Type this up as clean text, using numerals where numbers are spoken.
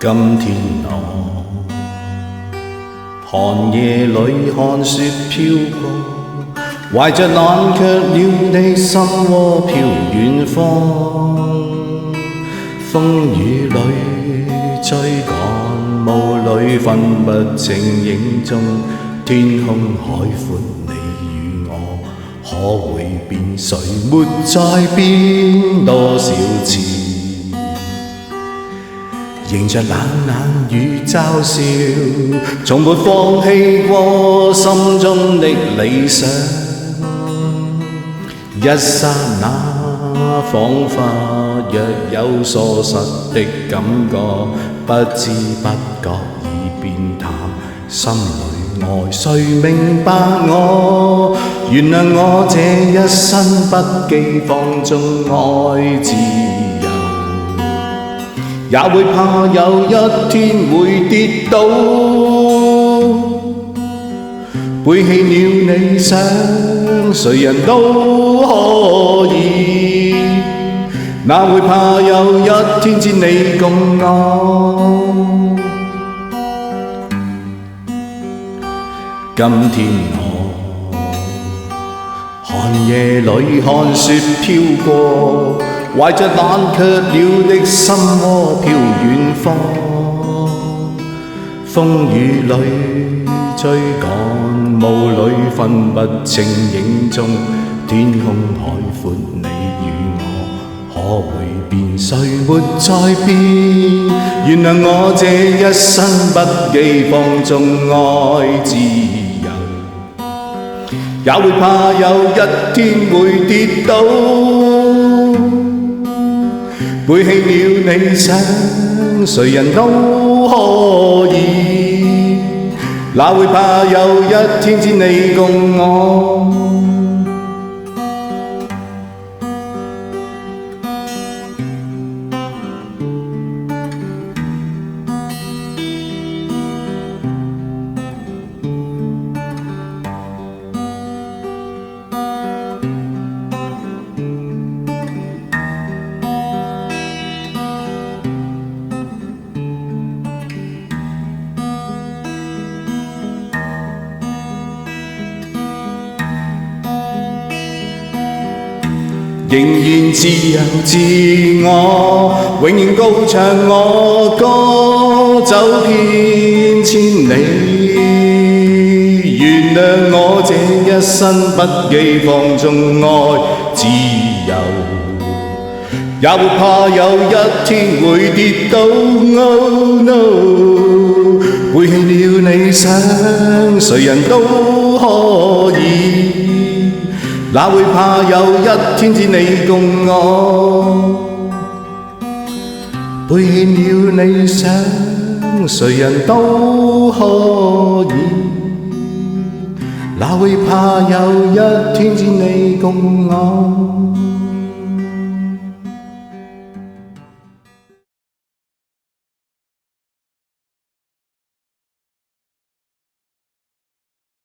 今天我寒夜裏看雪飄過，懷着冷卻了的心窩飄遠方。風雨裏追趕，霧裏分不清影蹤，天空海闊，你與我可會變？誰沒再變？多少次迎着冷冷雨嘲笑，從沒放棄過心中的理想。一剎那彷彿若有疏失的感覺，不知不覺已變淡，心裏愛誰明白我？原諒我這一生不羈放縱愛自由，也會怕有一天會跌倒，背棄了理想，誰人都可以，哪會怕有一天只你共我？今天我寒夜裏看雪飄過，懷着冷卻了的心窩飄遠方。風雨裏追趕，霧裏分不清影蹤，天空海闊，你與我可會變？誰沒再變？原諒我這一生不羈放縱愛自由，也會怕有一天會跌倒，背棄了理想，誰人都可以，哪會怕有一天只你共我？仍然自由自我，永遠高唱我歌，走遍千里。原諒我這一生不羈放縱愛自由，也會怕有一天會跌倒。Oh no， 背棄了理想，誰人都可以，哪會怕有一天只你共我？背棄了理想，誰人都可以，哪會怕有一天只你共我？